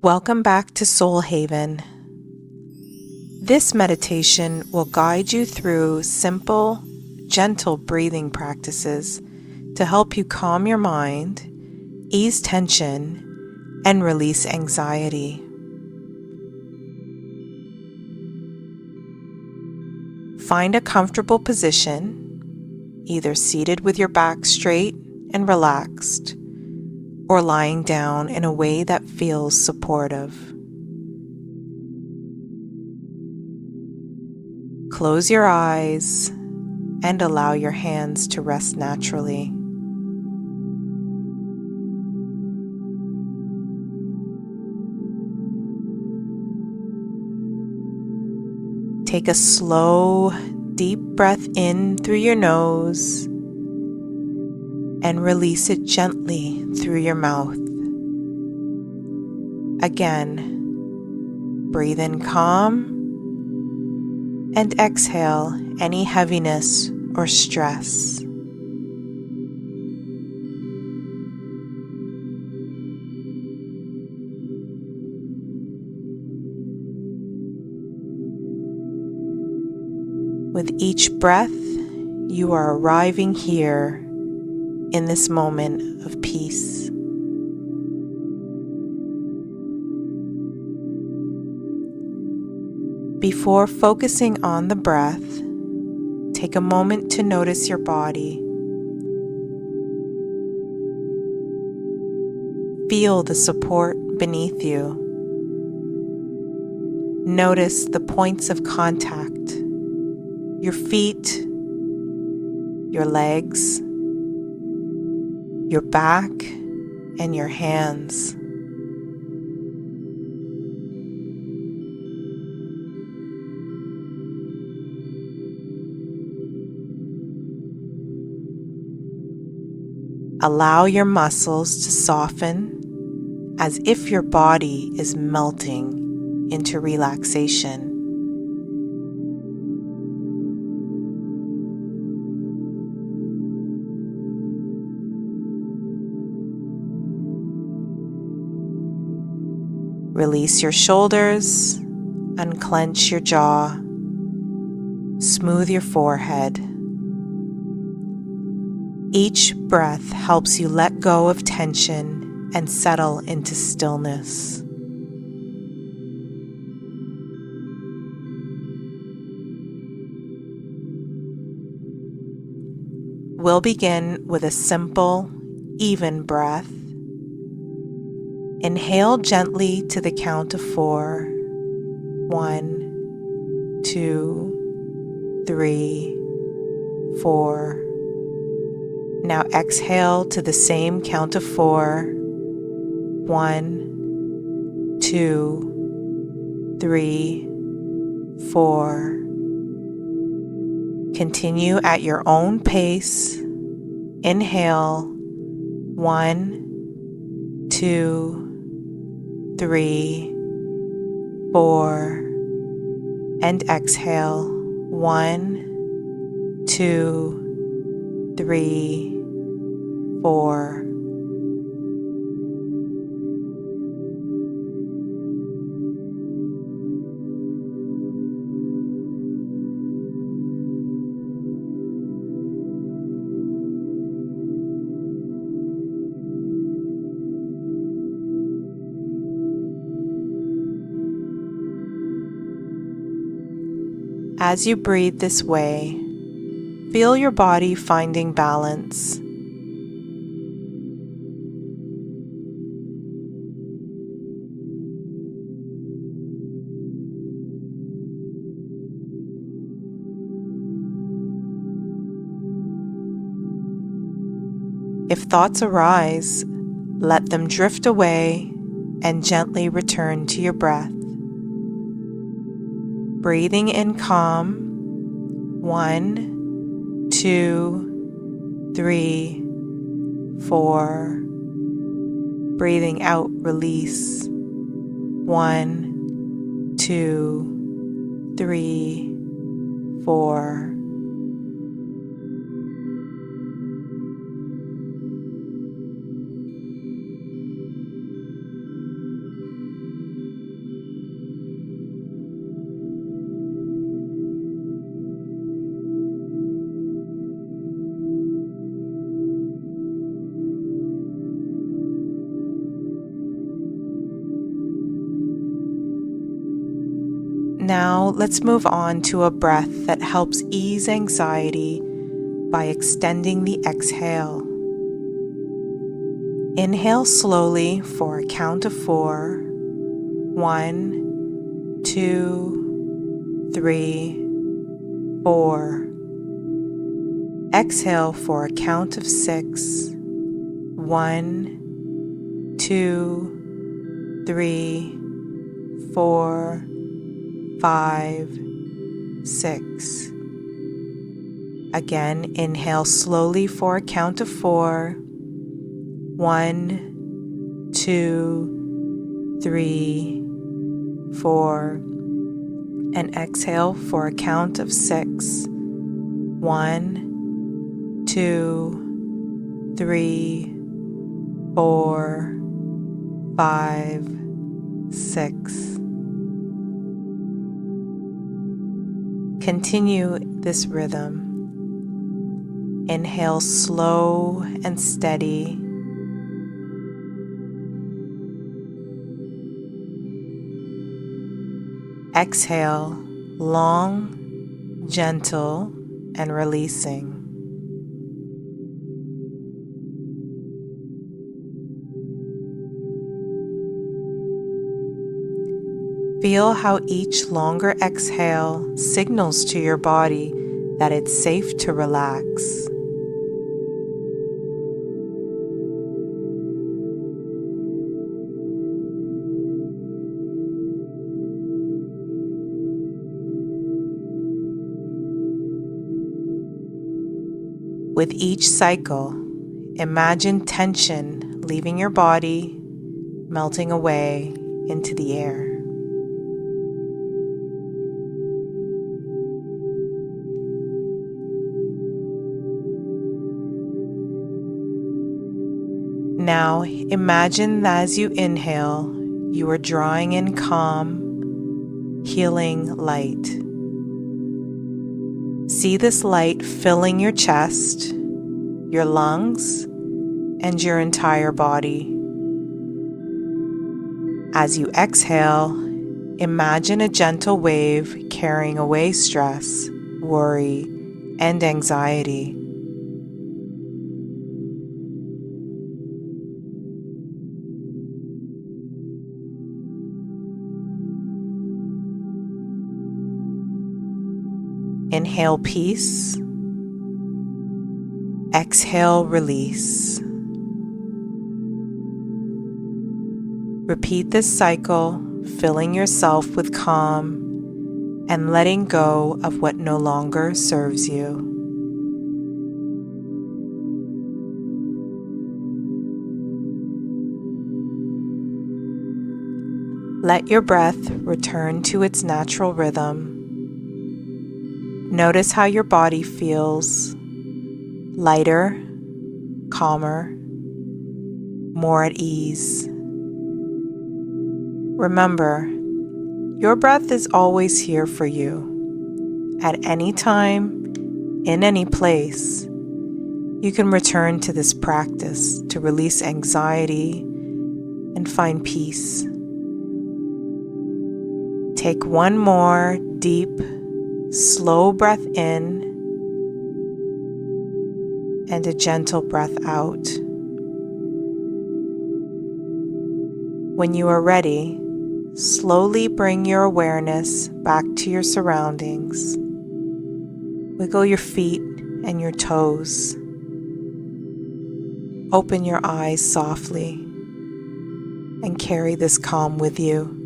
Welcome back to Soul Haven. This meditation will guide you through simple, gentle breathing practices to help you calm your mind, ease tension, and release anxiety. Find a comfortable position, either seated with your back straight and relaxed, or lying down in a way that feels supportive. Close your eyes and allow your hands to rest naturally. Take a slow, deep breath in through your nose and release it gently through your mouth. Again, breathe in calm and exhale any heaviness or stress. With each breath, you are arriving here in this moment of peace. Before focusing on the breath, take a moment to notice your body. Feel the support beneath you. Notice the points of contact, your feet, your legs, your back, and your hands. Allow your muscles to soften as if your body is melting into relaxation. Release your shoulders, unclench your jaw, smooth your forehead. Each breath helps you let go of tension and settle into stillness. We'll begin with a simple, even breath. Inhale gently to the count of 4. 1, 2, 3, 4. Now exhale to the same count of 4. 1, 2, 3, 4. Continue at your own pace. Inhale 1, 2, 3, 4, and exhale 1, 2, 3, 4. As you breathe this way, feel your body finding balance. If thoughts arise, let them drift away and gently return to your breath. Breathing in calm, 1, 2, 3, 4. Breathing out, release, 1, 2, 3, 4. Now let's move on to a breath that helps ease anxiety by extending the exhale. Inhale slowly for a count of 4. 1, 2, 3, 4. Exhale for a count of 6. 1, 2, 3, 4, 5, 6. Again, inhale slowly for a count of 4. 1, 2, 3, 4. And exhale for a count of 6. 1, 2, 3, 4, 5, 6. Continue this rhythm. Inhale slow and steady. Exhale long, gentle, and releasing. Feel how each longer exhale signals to your body that it's safe to relax. With each cycle, imagine tension leaving your body, melting away into the air. Now imagine that as you inhale, you are drawing in calm, healing light. See this light filling your chest, your lungs, and your entire body. As you exhale, imagine a gentle wave carrying away stress, worry, and anxiety. Inhale peace. Exhale release. Repeat this cycle, filling yourself with calm and letting go of what no longer serves you. Let your breath return to its natural rhythm. Notice how your body feels lighter, calmer, more at ease. Remember, your breath is always here for you. At any time, in any place, you can return to this practice to release anxiety and find peace. Take one more deep, slow breath in and a gentle breath out. When you are ready, slowly bring your awareness back to your surroundings. Wiggle your feet and your toes. Open your eyes softly and carry this calm with you.